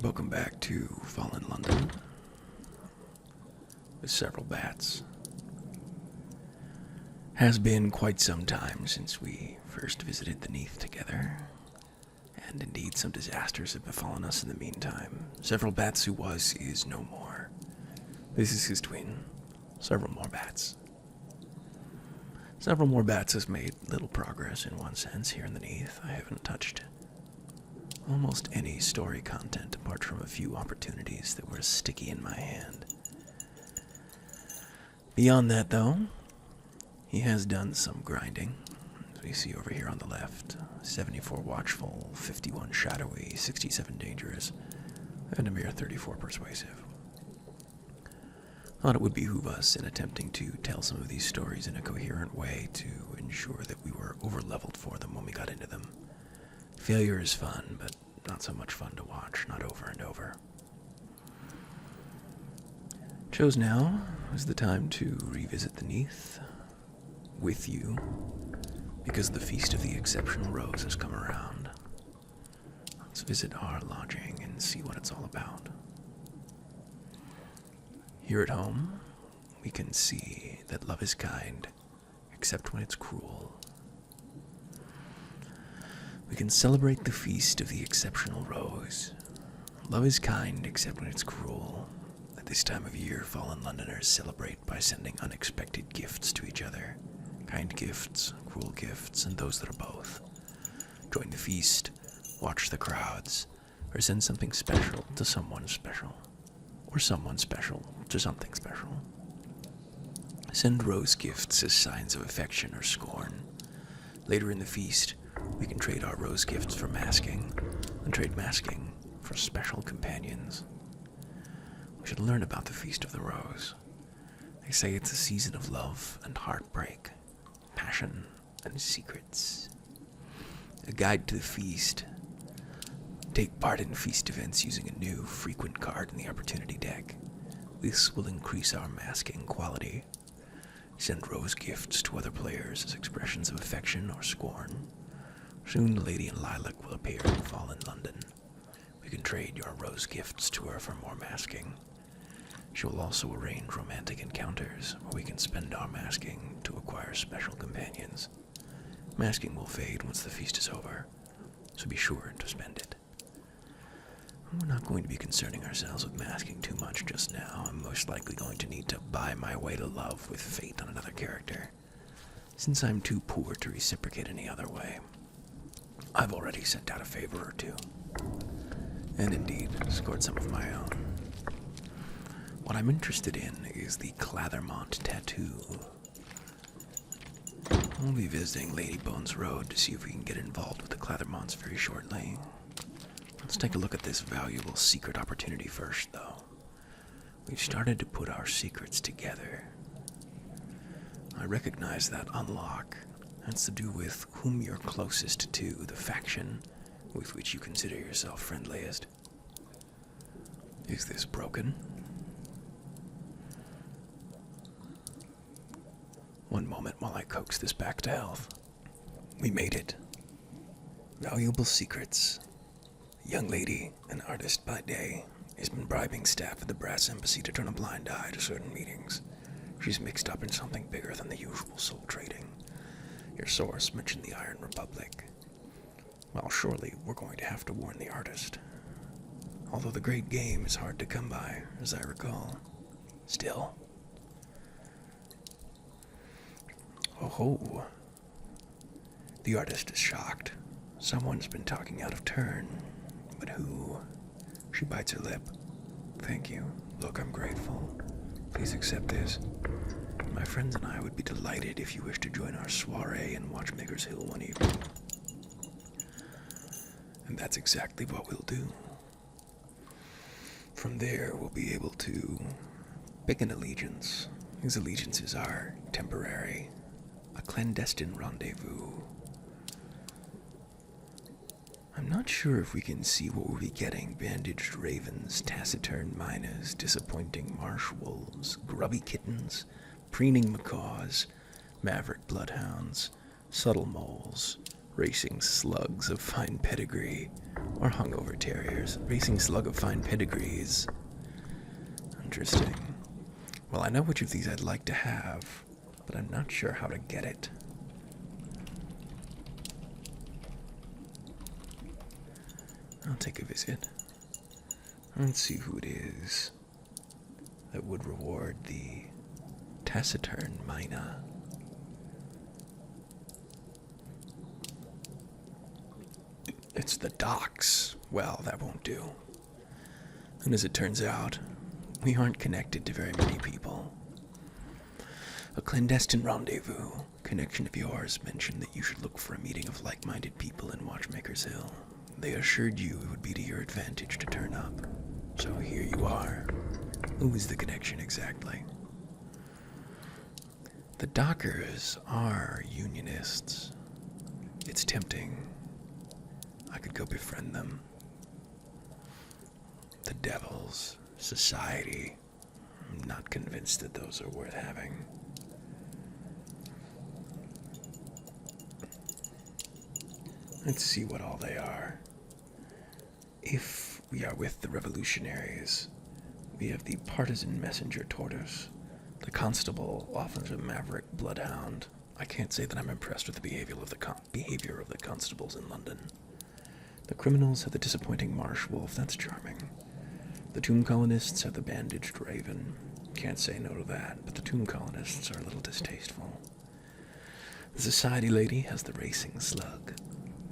Welcome back to Fallen London with several bats. Has been quite some time since we first visited the Neath together, and indeed some disasters have befallen us in the meantime. Several bats who was is no more. This is his twin. Several more bats. Several more bats has made little progress in one sense here in the Neath. I haven't touched almost any story content apart from a few opportunities that were sticky in my hand. Beyond that, though, he has done some grinding. As we see over here on the left, 74 watchful, 51 shadowy, 67 dangerous, and a mere 34 persuasive. Thought it would behoove us in attempting to tell some of these stories in a coherent way to ensure that we were over-leveled for them when we got into them. Failure is fun, but not so much fun to watch, not over and over. Chose now is the time to revisit the Neath with you, because the Feast of the Exceptional Rose has come around. Let's visit our lodging and see what it's all about. Here at home, we can see that love is kind, except when it's cruel. We can celebrate the Feast of the Exceptional Rose. Love is kind, except when it's cruel. At this time of year, fallen Londoners celebrate by sending unexpected gifts to each other. Kind gifts, cruel gifts, and those that are both. Join the feast, watch the crowds, or send something special to someone special. Or someone special to something special. Send rose gifts as signs of affection or scorn. Later in the feast, we can trade our rose gifts for masking, and trade masking for special companions. We should learn about the Feast of the Rose. They say it's a season of love and heartbreak, passion and secrets. A guide to the feast. Take part in feast events using a new, frequent card in the opportunity deck. This will increase our masking quality. Send rose gifts to other players as expressions of affection or scorn. Soon the Lady in Lilac will appear in Fallen London. We can trade your rose gifts to her for more masking. She will also arrange romantic encounters where we can spend our masking to acquire special companions. Masking will fade once the feast is over, so be sure to spend it. We're not going to be concerning ourselves with masking too much just now. I'm most likely going to need to buy my way to love with fate on another character, since I'm too poor to reciprocate any other way. I've already sent out a favor or two, and indeed scored some of my own. What I'm interested in is the Clathermont tattoo. We'll be visiting Lady Bones Road to see if we can get involved with the Clathermonts very shortly. Let's take a look at this valuable secret opportunity first, though. We've started to put our secrets together. I recognize that unlock. That's to do with whom you're closest to, the faction with which you consider yourself friendliest. Is this broken? One moment while I coax this back to health. We made it. Valuable secrets. A young lady, an artist by day, has been bribing staff at the Brass Embassy to turn a blind eye to certain meetings. She's mixed up in something bigger than the usual soul trading. Your source mentioned the Iron Republic. Well, surely we're going to have to warn the artist. Although the great game is hard to come by, as I recall. Still. Oh ho. The artist is shocked. Someone's been talking out of turn. But who? She bites her lip. Thank you. Look, I'm grateful. Please accept this. My friends and I would be delighted if you wish to join our soiree in Watchmaker's Hill one evening. And that's exactly what we'll do. From there, we'll be able to pick an allegiance. These allegiances are temporary, a clandestine rendezvous. I'm not sure if we can see what we'll be getting. Bandaged ravens, taciturn miners, disappointing marsh wolves, grubby kittens, preening macaws, maverick bloodhounds, subtle moles, racing slugs of fine pedigree, or hungover terriers. Racing slug of fine pedigrees. Interesting. Well, I know which of these I'd like to have, but I'm not sure how to get it. I'll take a visit. Let's see who it is that would reward the taciturn mina. It's the docks. Well, that won't do. And as it turns out, we aren't connected to very many people. A clandestine rendezvous connection of yours mentioned that you should look for a meeting of like-minded people in Watchmaker's Hill. They assured you it would be to your advantage to turn up. So here you are. Who is the connection exactly? The dockers are unionists. It's tempting. I could go befriend them. The devils, society. I'm not convinced that those are worth having. Let's see what all they are. If we are with the revolutionaries, we have the partisan messenger tortoise, the constable, often a maverick bloodhound. I can't say that I'm impressed with the behavior of the constables in London. The criminals have the disappointing marsh wolf. That's charming. The tomb colonists have the bandaged raven. Can't say no to that, but the tomb colonists are a little distasteful. The society lady has the racing slug.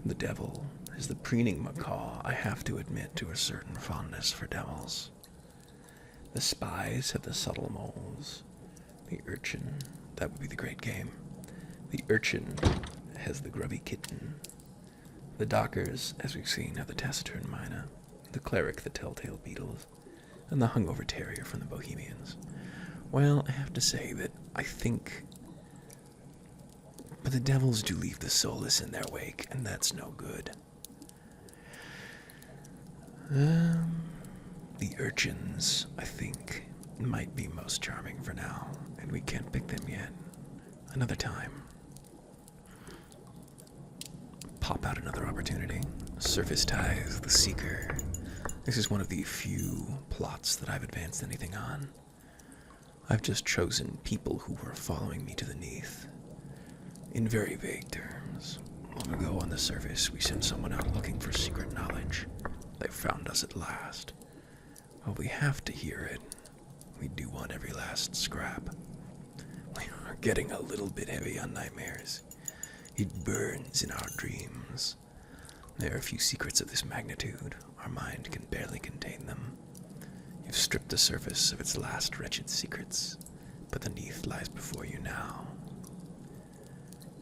The devil is the preening macaw. I have to admit to a certain fondness for devils. The spies have the subtle moles. The urchin, that would be the great game. The urchin has the grubby kitten. The dockers, as we've seen, have the taciturn mina. The cleric, the telltale beetles. And the hungover terrier from the Bohemians. Well, I have to say that I think... But the devils do leave the soulless in their wake, and that's no good. The urchins, I think, might be most charming for now, and we can't pick them yet. Another time. Pop out another opportunity. Surface ties, the seeker. This is one of the few plots that I've advanced anything on. I've just chosen people who were following me to the Neath. In very vague terms. Long ago on the surface, we sent someone out looking for secret knowledge. They found us at last. Well, we have to hear it. We do want every last scrap. We are getting a little bit heavy on nightmares. It burns in our dreams. There are few secrets of this magnitude. Our mind can barely contain them. You've stripped the surface of its last wretched secrets, but the Neath lies before you now.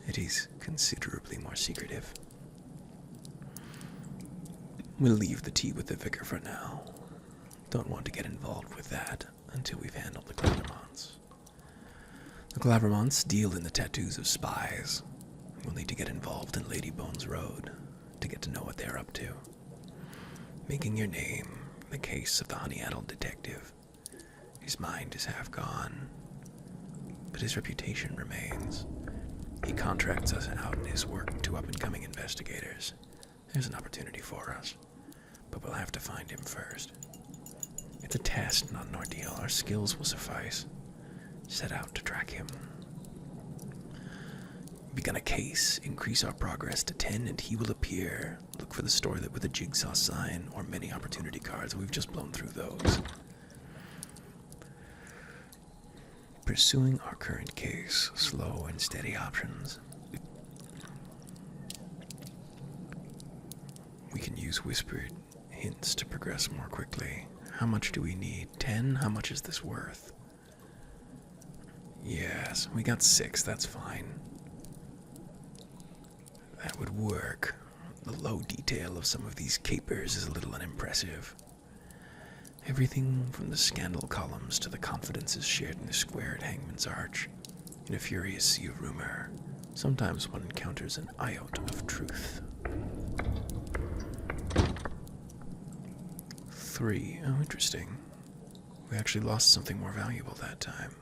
It is considerably more secretive. We'll leave the tea with the vicar for now. Don't want to get involved with that until we've handled the Clavermonts. The Clavermonts deal in the tattoos of spies. We'll need to get involved in Lady Bones Road to get to know what they're up to. Making your name in the case of the honey-addled detective. His mind is half gone, but his reputation remains. He contracts us out in his work to up-and-coming investigators. There's an opportunity for us, but we'll have to find him first. It's a test, not an ordeal. Our skills will suffice. Set out to track him. Begun a case, increase our progress to 10, and he will appear. Look for the store that with a jigsaw sign or many opportunity cards. We've just blown through those. Pursuing our current case, slow and steady options. We can use whispered hints to progress more quickly. How much do we need? 10? How much is this worth? Yes, we got 6, that's fine. That would work. The low detail of some of these capers is a little unimpressive. Everything from the scandal columns to the confidences shared in the square at Hangman's Arch. In a furious sea of rumor, sometimes one encounters an iota of truth. 3. Oh, interesting. We actually lost something more valuable that time.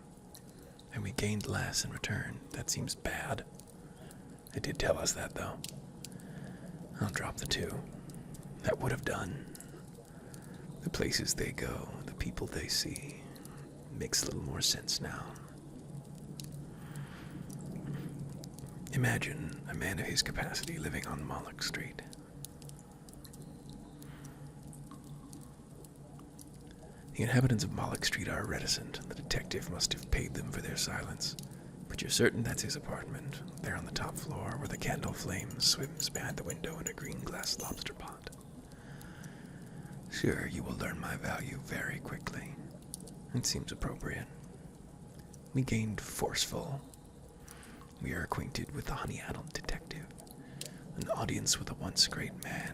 And we gained less in return. That seems bad. It did tell us that, though. I'll drop the 2. That would have done. The places they go, the people they see. Makes a little more sense now. Imagine a man of his capacity living on Moloch Street. The inhabitants of Moloch Street are reticent. The detective must have paid them for their silence. But you're certain that's his apartment, there on the top floor, where the candle flame swims behind the window in a green glass lobster pot. Sure, you will learn my value very quickly. It seems appropriate. We gained forceful. We are acquainted with the honey-addled detective, an audience with a once great man.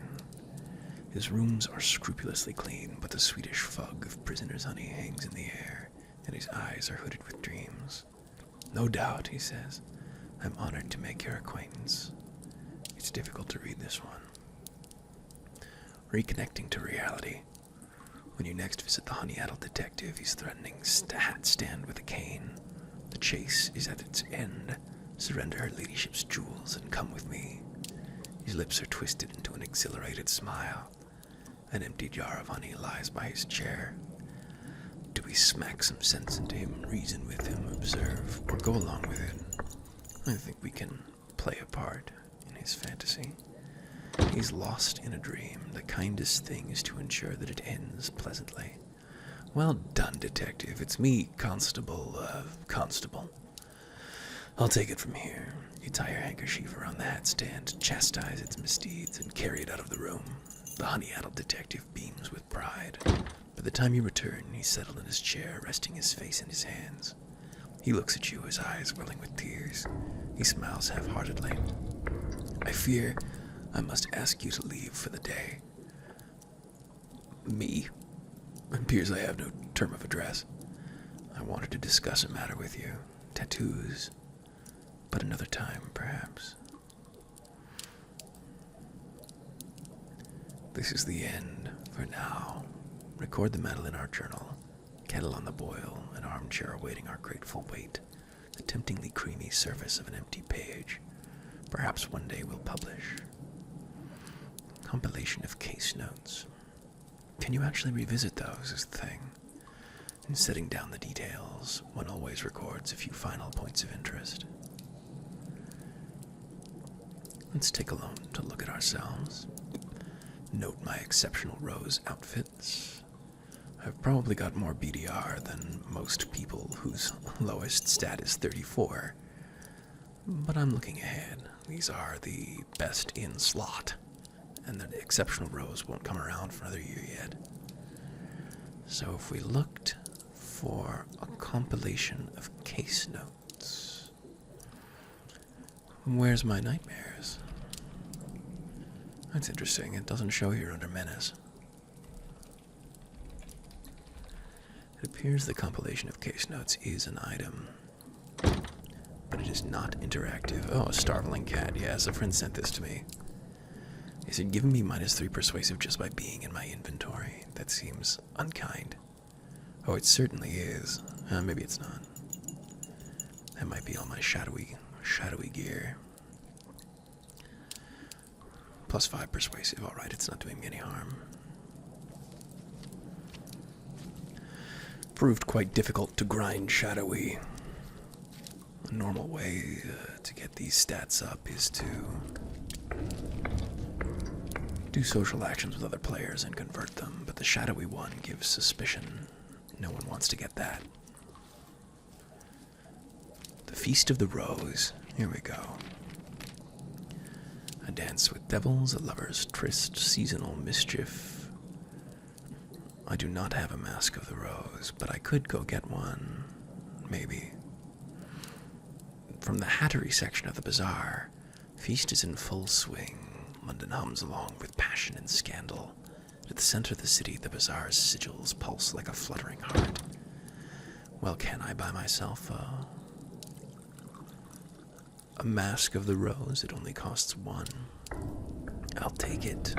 His rooms are scrupulously clean, but the Swedish fug of prisoner's honey hangs in the air, and his eyes are hooded with dreams. No doubt, he says, I'm honored to make your acquaintance. It's difficult to read this one. Reconnecting to reality. When you next visit the honey-addled detective, he's threatening hat stand with a cane. The chase is at its end. Surrender her ladyship's jewels and come with me. His lips are twisted into an exhilarated smile. An empty jar of honey lies by his chair. Do we smack some sense into him, reason with him, observe, or go along with it? I think we can play a part in his fantasy. He's lost in a dream. The kindest thing is to ensure that it ends pleasantly. Well done, detective. It's me, Constable. I'll take it from here. You tie your handkerchief around the hat stand, chastise its misdeeds, and carry it out of the room. The honey-addled detective beams with pride. By the time you return, he's settled in his chair, resting his face in his hands. He looks at you, his eyes welling with tears. He smiles half-heartedly. I fear I must ask you to leave for the day. Me? It appears I have no term of address. I wanted to discuss a matter with you. Tattoos. But another time, perhaps. This is the end, for now. Record the matter in our journal. Kettle on the boil, an armchair awaiting our grateful wait. The temptingly creamy surface of an empty page. Perhaps one day we'll publish. Compilation of case notes. Can you actually revisit those is the thing? In setting down the details, one always records a few final points of interest. Let's take a moment to look at ourselves. Note my exceptional rose outfits. I've probably got more BDR than most people whose lowest stat is 34. But I'm looking ahead. These are the best in slot. And the exceptional rose won't come around for another year yet. So if we looked for a compilation of case notes. Where's my nightmares? That's interesting. It doesn't show here under menace. It appears the compilation of case notes is an item, but it is not interactive. Oh, a starveling cat. Yes, a friend sent this to me. He said, giving me -3 persuasive just by being in my inventory. That seems unkind. Oh, it certainly is. Maybe it's not. That might be all my shadowy gear. +5 persuasive. Alright, it's not doing me any harm. Proved quite difficult to grind shadowy. A normal way to get these stats up is to do social actions with other players and convert them, but the shadowy one gives suspicion. No one wants to get that. The Feast of the Rose. Here we go. A dance with devils, a lover's tryst, seasonal mischief. I do not have a Mask of the Rose, but I could go get one. Maybe. From the Hattery section of the bazaar, feast is in full swing. London hums along with passion and scandal. At the center of the city, the bazaar's sigils pulse like a fluttering heart. Well, can I buy myself a Mask of the Rose? It only costs 1. I'll take it.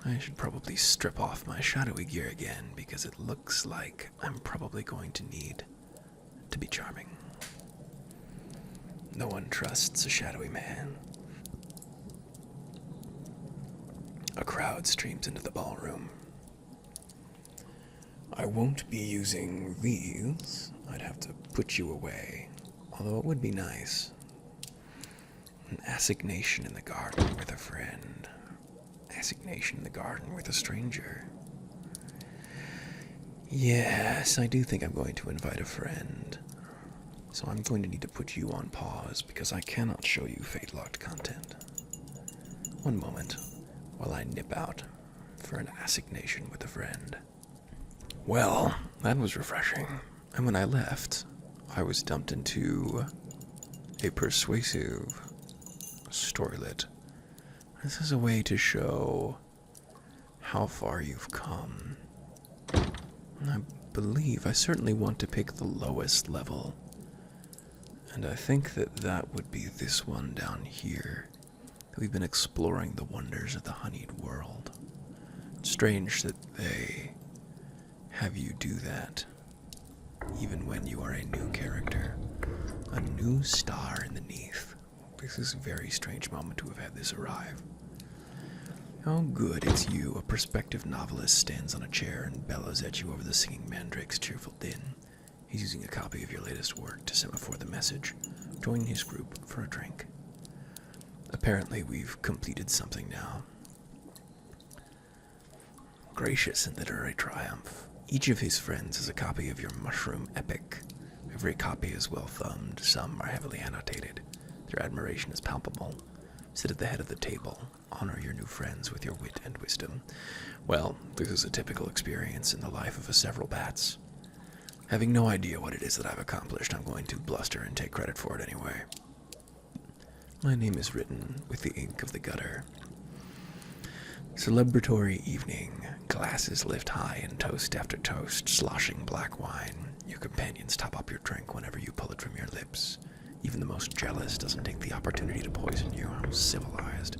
I should probably strip off my shadowy gear again, because it looks like I'm probably going to need to be charming. No one trusts a shadowy man. A crowd streams into the ballroom. I won't be using these. I'd have to put you away. Although it would be nice. An assignation in the garden with a friend. Assignation in the garden with a stranger. Yes, I do think I'm going to invite a friend. So I'm going to need to put you on pause because I cannot show you fate-locked content. One moment while I nip out for an assignation with a friend. Well, that was refreshing. And when I left, I was dumped into a persuasive storylet. This is a way to show how far you've come. I believe I certainly want to pick the lowest level. And I think that would be this one down here. We've been exploring the wonders of the honeyed world. It's strange that they have you do that, even when you are a new character. A new star in the Neath. This is a very strange moment to have had this arrive. Oh good, it's you. A prospective novelist stands on a chair and bellows at you over the singing mandrake's cheerful din. He's using a copy of your latest work to semaphore the message. Join his group for a drink. Apparently we've completed something now. Gracious and literary triumph. Each of his friends has a copy of your mushroom epic. Every copy is well thumbed, some are heavily annotated. Their admiration is palpable. Sit at the head of the table. Honor your new friends with your wit and wisdom. Well, this is a typical experience in the life of a several bats. Having no idea what it is that I've accomplished, I'm going to bluster and take credit for it anyway. My name is written with the ink of the gutter. Celebratory evening. Glasses lift high in toast after toast, sloshing black wine. Your companions top up your drink whenever you pull it from your lips. Even the most jealous doesn't take the opportunity to poison you. How civilized.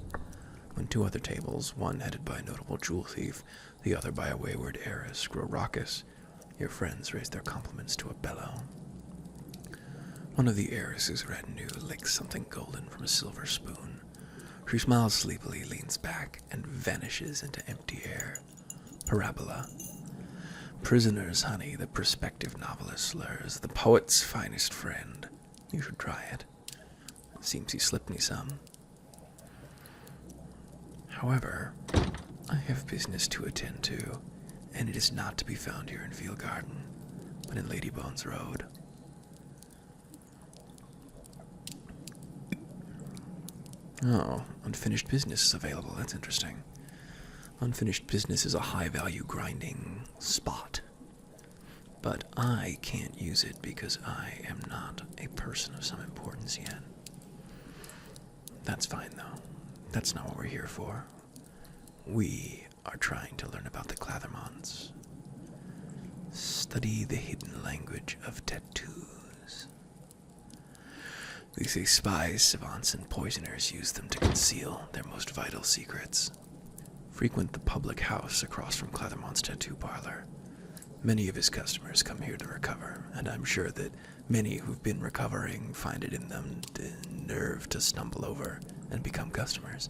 When two other tables, one headed by a notable jewel thief, the other by a wayward heiress, grow raucous, your friends raise their compliments to a bellow. One of the heiress's retinue licks something golden from a silver spoon. She smiles sleepily, leans back, and vanishes into empty air. Parabola. Prisoner's honey, the prospective novelist slurs, the poet's finest friend. You should try it. Seems he slipped me some. However, I have business to attend to, and it is not to be found here in Field Garden, but in Ladybones Road. Oh, unfinished business is available. That's interesting. Unfinished business is a high-value grinding spot. But I can't use it because I am not a person of some importance yet. That's fine, though. That's not what we're here for. We are trying to learn about the Clathermonts. Study the hidden language of tattoos. They say spies, savants, and poisoners use them to conceal their most vital secrets. Frequent the public house across from Clathermont's tattoo parlor. Many of his customers come here to recover, and I'm sure that many who've been recovering find it in them the nerve to stumble over and become customers.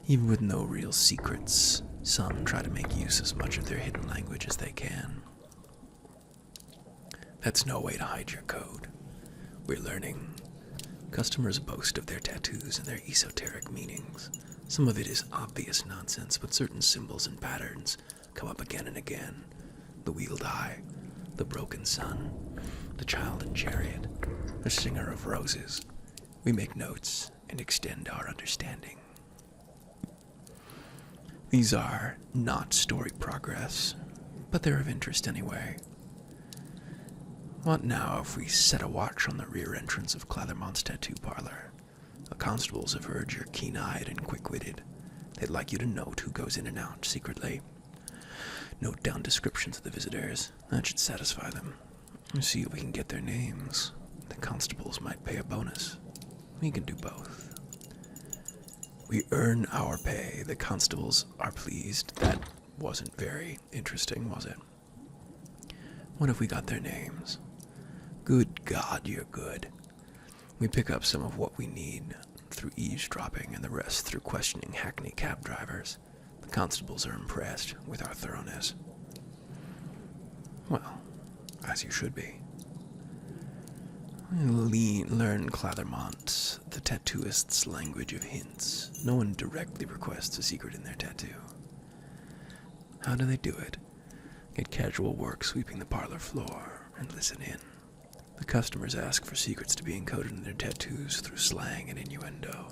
Even with no real secrets, some try to make use as much of their hidden language as they can. That's no way to hide your code. We're learning. Customers boast of their tattoos and their esoteric meanings. Some of it is obvious nonsense, but certain symbols and patterns come up again and again. The wheeled eye, the broken sun, the child in chariot, the singer of roses. We make notes and extend our understanding. These are not story progress, but they're of interest anyway. What now if we set a watch on the rear entrance of Clathermont's tattoo parlor? The constables have heard you're keen-eyed and quick-witted. They'd like you to note who goes in and out secretly. Note down descriptions of the visitors. That should satisfy them. See if we can get their names. The constables might pay a bonus. We can do both. We earn our pay. The constables are pleased. That wasn't very interesting, was it? What if we got their names? Good God, you're good. We pick up some of what we need through eavesdropping and the rest through questioning hackney cab drivers. The constables are impressed with our thoroughness. Well, as you should be. Learn Clathermont, the tattooist's language of hints. No one directly requests a secret in their tattoo. How do they do it? Get casual work sweeping the parlor floor and listen in. The customers ask for secrets to be encoded in their tattoos through slang and innuendo.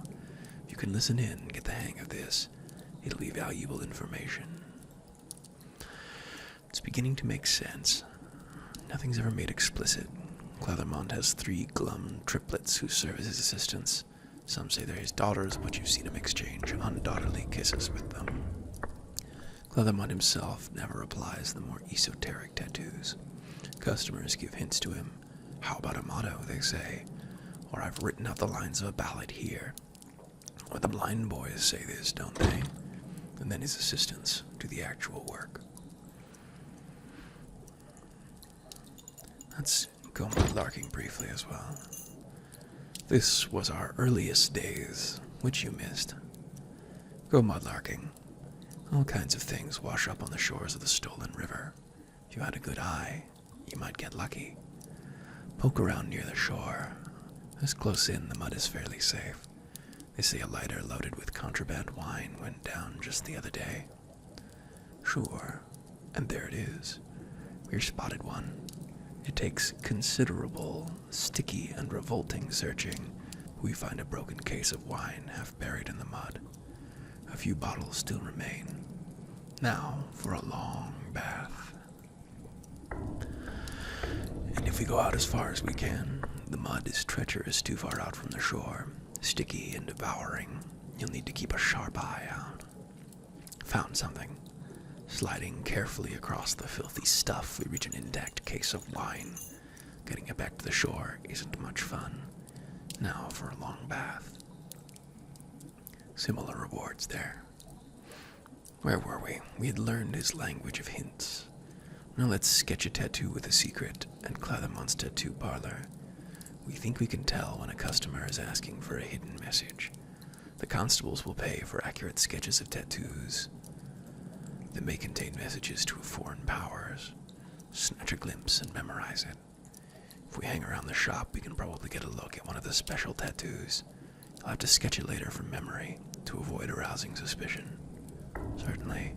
If you can listen in and get the hang of this, it'll be valuable information. It's beginning to make sense. Nothing's ever made explicit. Clathermont has 3 glum triplets who serve as his assistants. Some say they're his daughters, but you've seen him exchange undaughterly kisses with them. Clathermont himself never applies the more esoteric tattoos. Customers give hints to him. How about a motto, they say? Or I've written out the lines of a ballad here. Or the blind boys say this, don't they? And then his assistants do the actual work. Let's go mudlarking briefly as well. This was our earliest days, which you missed. Go mudlarking. All kinds of things wash up on the shores of the stolen river. If you had a good eye, you might get lucky. Poke around near the shore. This close in, the mud is fairly safe. They say a lighter loaded with contraband wine went down just the other day. Sure, and there it is. We spotted one. It takes considerable, sticky and revolting searching. We find a broken case of wine half buried in the mud. A few bottles still remain. Now for a long bath. And if we go out as far as we can, the mud is treacherous too far out from the shore, sticky and devouring. You'll need to keep a sharp eye out. Found something. Sliding carefully across the filthy stuff, we reach an intact case of wine. Getting it back to the shore isn't much fun. Now for a long bath. Similar rewards there. Where were we? We had learned his language of hints. Now let's sketch a tattoo with a secret and Clathermont's tattoo parlor. We think we can tell when a customer is asking for a hidden message. The constables will pay for accurate sketches of tattoos that may contain messages to foreign powers. Snatch a glimpse and memorize it. If we hang around the shop, we can probably get a look at one of the special tattoos. You'll have to sketch it later from memory to avoid arousing suspicion. Certainly.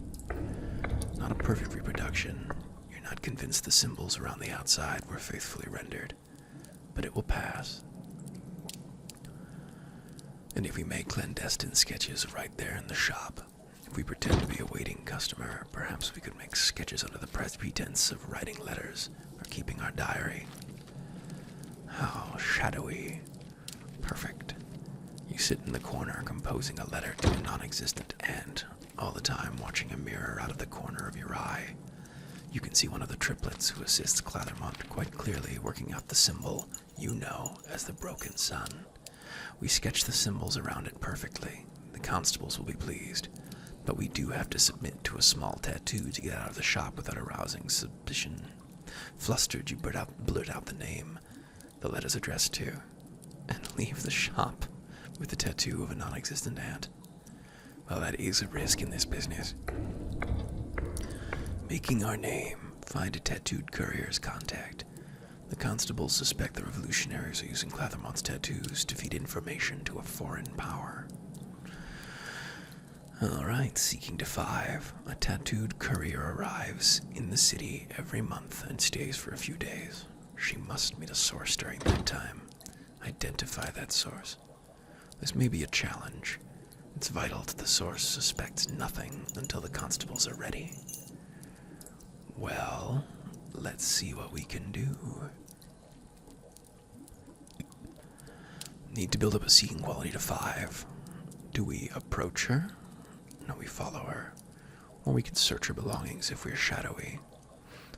Not a perfect reproduction. You're not convinced the symbols around the outside were faithfully rendered. But it will pass. And if we make clandestine sketches right there in the shop, if we pretend to be a waiting customer, perhaps we could make sketches under the pretense of writing letters or keeping our diary. How shadowy. Perfect. You sit in the corner composing a letter to a non-existent ant, all the time watching a mirror out of the corner of your eye. You can see one of the triplets who assists Clathermont quite clearly working out the symbol you know as the broken sun. We sketch the symbols around it perfectly. The constables will be pleased. But we do have to submit to a small tattoo to get out of the shop without arousing suspicion. Flustered, you blurt out the name the letter's addressed to, and leave the shop with the tattoo of a non-existent ant. Well, that is a risk in this business. Making our name, find a tattooed courier's contact. The constables suspect the revolutionaries are using Clathermont's tattoos to feed information to a foreign power. Alright, seeking to 5. A tattooed courier arrives in the city every month and stays for a few days. She must meet a source during that time. Identify that source. This may be a challenge. It's vital that the source suspects nothing until the constables are ready. Well, let's see what we can do. Need to build up a seeking quality to 5. Do we approach her? No, we follow her. Or we can search her belongings if we're shadowy.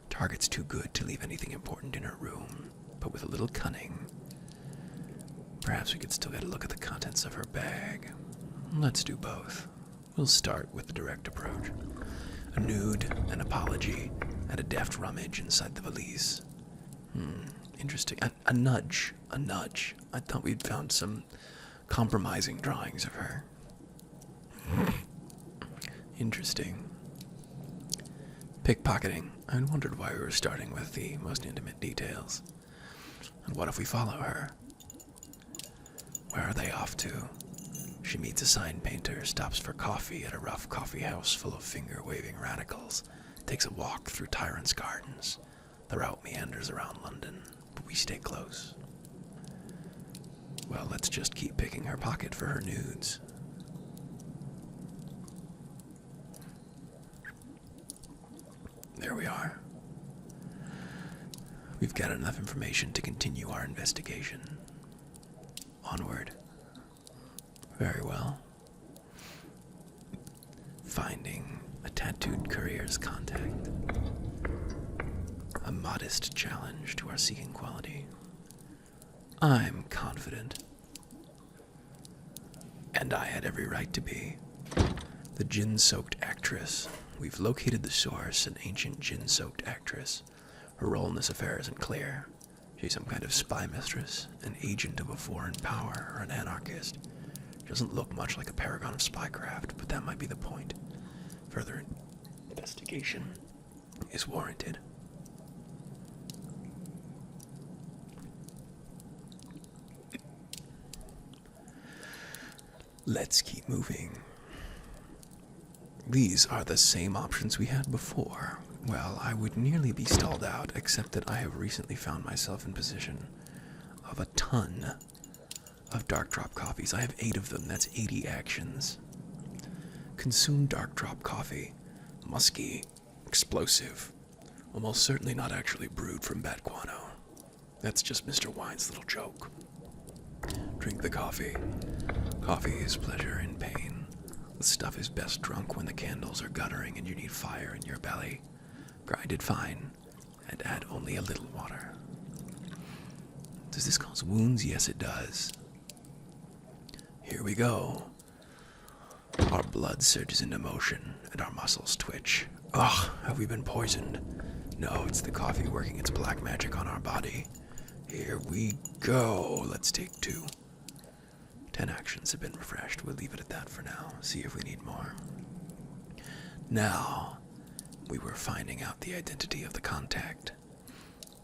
Target's too good to leave anything important in her room, but with a little cunning, perhaps we could still get a look at the contents of her bag. Let's do both. We'll start with the direct approach. A nude, an apology, and a deft rummage inside the valise. Interesting. A nudge. A nudge. I thought we'd found some compromising drawings of her. Interesting. Pickpocketing. I wondered why we were starting with the most intimate details. And what if we follow her? Where are they off to? She meets a sign painter, stops for coffee at a rough coffee house full of finger-waving radicals, takes a walk through Tyrant's Gardens. The route meanders around London, but we stay close. Well, let's just keep picking her pocket for her nudes. There we are. We've got enough information to continue our investigation. Onward. Very well. Finding a tattooed courier's contact. A modest challenge to our seeking quality. I'm confident. And I had every right to be. The gin-soaked actress. We've located the source, an ancient gin-soaked actress. Her role in this affair isn't clear. She's some kind of spy mistress, an agent of a foreign power, or an anarchist. She doesn't look much like a paragon of spycraft, but that might be the point. Further investigation is warranted. Let's keep moving. These are the same options we had before. Well, I would nearly be stalled out, except that I have recently found myself in possession of a ton of dark drop coffees. I have 8 of them. That's 80 actions. Consume dark drop coffee. Musky. Explosive. Almost certainly not actually brewed from bat guano. That's just Mr. Wine's little joke. Drink the coffee. Coffee is pleasure in pain. The stuff is best drunk when the candles are guttering and you need fire in your belly. Grind it fine, and add only a little water. Does this cause wounds? Yes, it does. Here we go. Our blood surges into motion, and our muscles twitch. Ugh, have we been poisoned? No, it's the coffee working its black magic on our body. Here we go. Let's take 2. 10 actions have been refreshed. We'll leave it at that for now. See if we need more. Now, we were finding out the identity of the contact.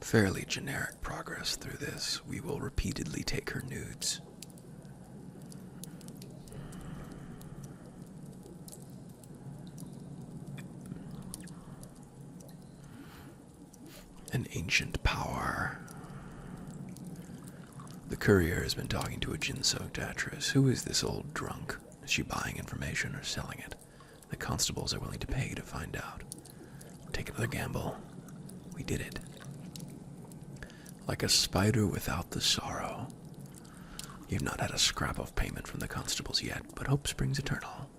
Fairly generic progress through this. We will repeatedly take her nudes. An ancient power. The courier has been talking to a gin-soaked actress. Who is this old drunk? Is she buying information or selling it? The constables are willing to pay to find out. Take another gamble. We did it. Like a spider without the sorrow. You've not had a scrap of payment from the constables yet, but hope springs eternal.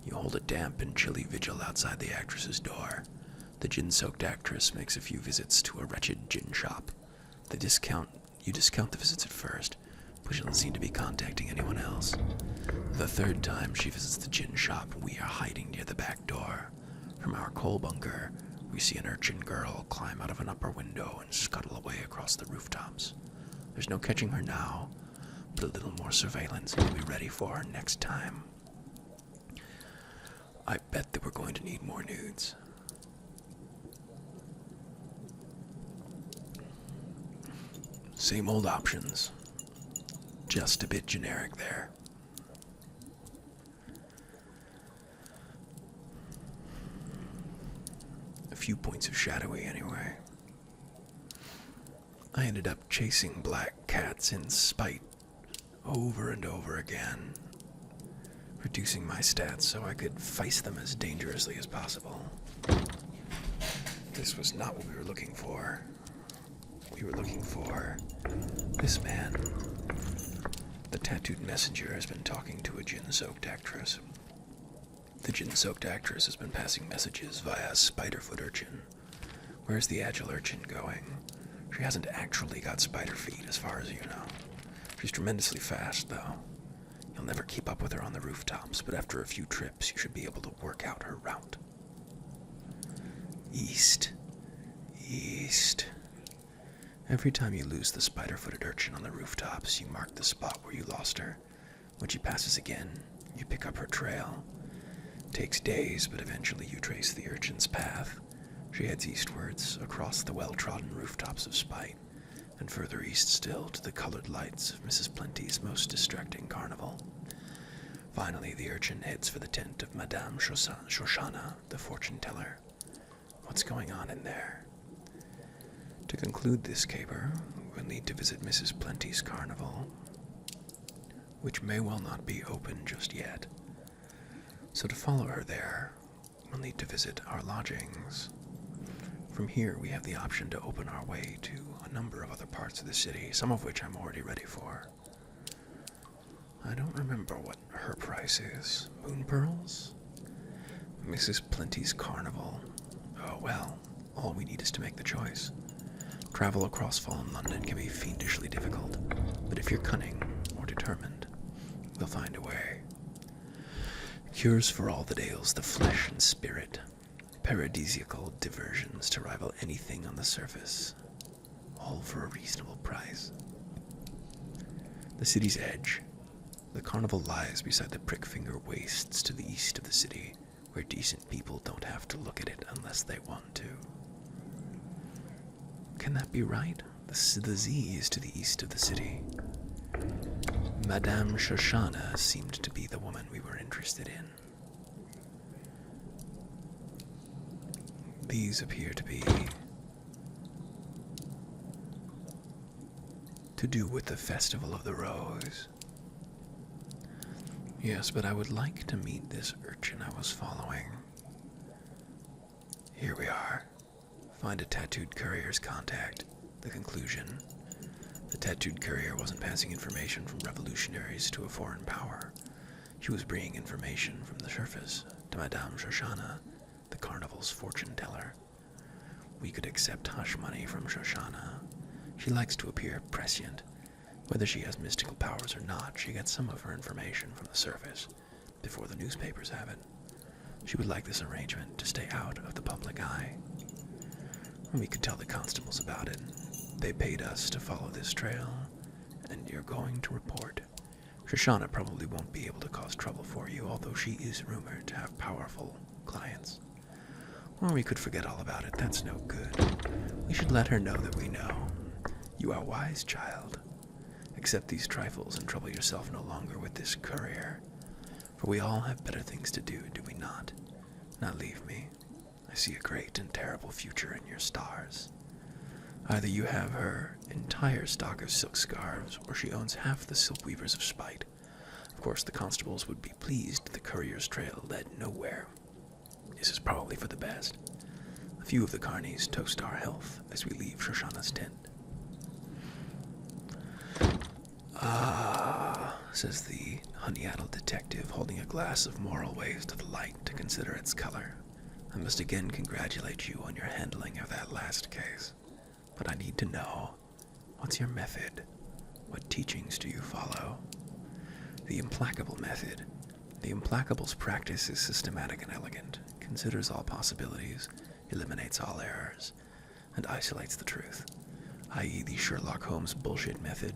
You hold a damp and chilly vigil outside the actress's door. The gin-soaked actress makes a few visits to a wretched gin shop. You discount the visits at first, but she doesn't seem to be contacting anyone else. The 3rd time she visits the gin shop, we are hiding near the back door. From our coal bunker, we see an urchin girl climb out of an upper window and scuttle away across the rooftops. There's no catching her now, but a little more surveillance and we'll be ready for her next time. I bet that we're going to need more nudes. Same old options. Just a bit generic there. A few points of shadowy anyway. I ended up chasing black cats in spite over and over again, reducing my stats so I could face them as dangerously as possible. This was not what we were looking for. We were looking for this man. The tattooed messenger has been talking to a gin-soaked actress. The gin-soaked actress has been passing messages via a spider-foot urchin. Where's the agile urchin going? She hasn't actually got spider feet, as far as you know. She's tremendously fast, though. You'll never keep up with her on the rooftops, but after a few trips, you should be able to work out her route. East. East. Every time you lose the spider-footed urchin on the rooftops, you mark the spot where you lost her. When she passes again, you pick up her trail. Takes days, but eventually you trace the urchin's path. She heads eastwards, across the well-trodden rooftops of Spite, and further east still to the colored lights of Mrs. Plenty's most distracting carnival. Finally, the urchin heads for the tent of Madame Shoshana, the fortune-teller. What's going on in there? To conclude this caper, we'll need to visit Mrs. Plenty's carnival, which may well not be open just yet. So to follow her there, we'll need to visit our lodgings. From here, we have the option to open our way to a number of other parts of the city, some of which I'm already ready for. I don't remember what her price is. Moon pearls? Mrs. Plenty's carnival. Oh well, all we need is to make the choice. Travel across fallen London can be fiendishly difficult, but if you're cunning or determined, we'll find a way. Cures for all that ails the flesh and spirit. Paradisiacal diversions to rival anything on the surface. All for a reasonable price. The city's edge. The carnival lies beside the Prickfinger Wastes to the east of the city, where decent people don't have to look at it unless they want to. Can that be right? The Z is to the east of the city. Madame Shoshana seemed to be the woman we were interested in. These appear to be to do with the Festival of the Rose. Yes, but I would like to meet this urchin I was following. Here we are. Find a tattooed courier's contact. The conclusion. The tattooed courier wasn't passing information from revolutionaries to a foreign power. She was bringing information from the surface to Madame Shoshana, the carnival's fortune-teller. We could accept hush money from Shoshana. She likes to appear prescient. Whether she has mystical powers or not, she gets some of her information from the surface, before the newspapers have it. She would like this arrangement to stay out of the public eye. We could tell the constables about it. They paid us to follow this trail, and you're going to report. Shoshana probably won't be able to cause trouble for you, although she is rumored to have powerful clients. Or we could forget all about it. That's no good. We should let her know that we know. You are wise, child. Accept these trifles and trouble yourself no longer with this courier. For we all have better things to do we not? Now leave me. I see a great and terrible future in your stars. Either you have her entire stock of silk scarves, or she owns half the silk weavers of Spite. Of course, the constables would be pleased the courier's trail led nowhere. This is probably for the best. A few of the carnies toast our health as we leave Shoshana's tent. Ah, says the honey-addled detective, holding a glass of moral waste to the light to consider its color. I must again congratulate you on your handling of that last case. But I need to know, what's your method? What teachings do you follow? The implacable method. The implacable's practice is systematic and elegant, considers all possibilities, eliminates all errors, and isolates the truth, i.e. the Sherlock Holmes bullshit method.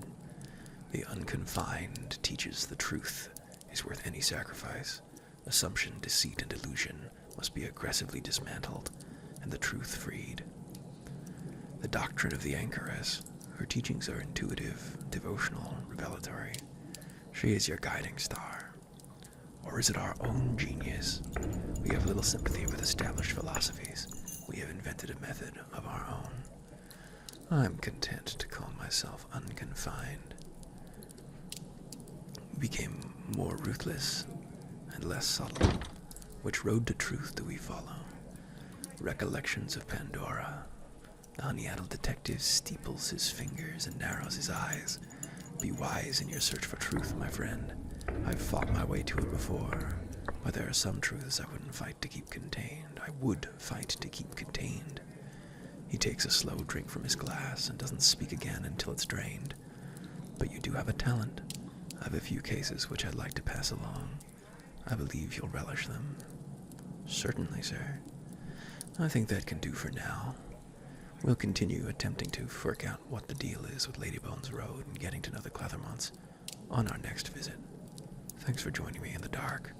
The unconfined teaches the truth is worth any sacrifice. Assumption, deceit, and illusion must be aggressively dismantled, and the truth freed. The doctrine of the anchoress. Her teachings are intuitive, devotional, revelatory. She is your guiding star. Or is it our own genius? We have little sympathy with established philosophies. We have invented a method of our own. I'm content to call myself unconfined. We became more ruthless and less subtle. Which road to truth do we follow? Recollections of Pandora. The honey-addled detective steeples his fingers and narrows his eyes. Be wise in your search for truth, my friend. I've fought my way to it before, but there are some truths I wouldn't fight to keep contained. I would fight to keep contained. He takes a slow drink from his glass and doesn't speak again until it's drained. But you do have a talent. I have a few cases which I'd like to pass along. I believe you'll relish them. Certainly, sir. I think that can do for now. We'll continue attempting to work out what the deal is with Ladybones Road and getting to know the Clathermonts on our next visit. Thanks for joining me in the dark.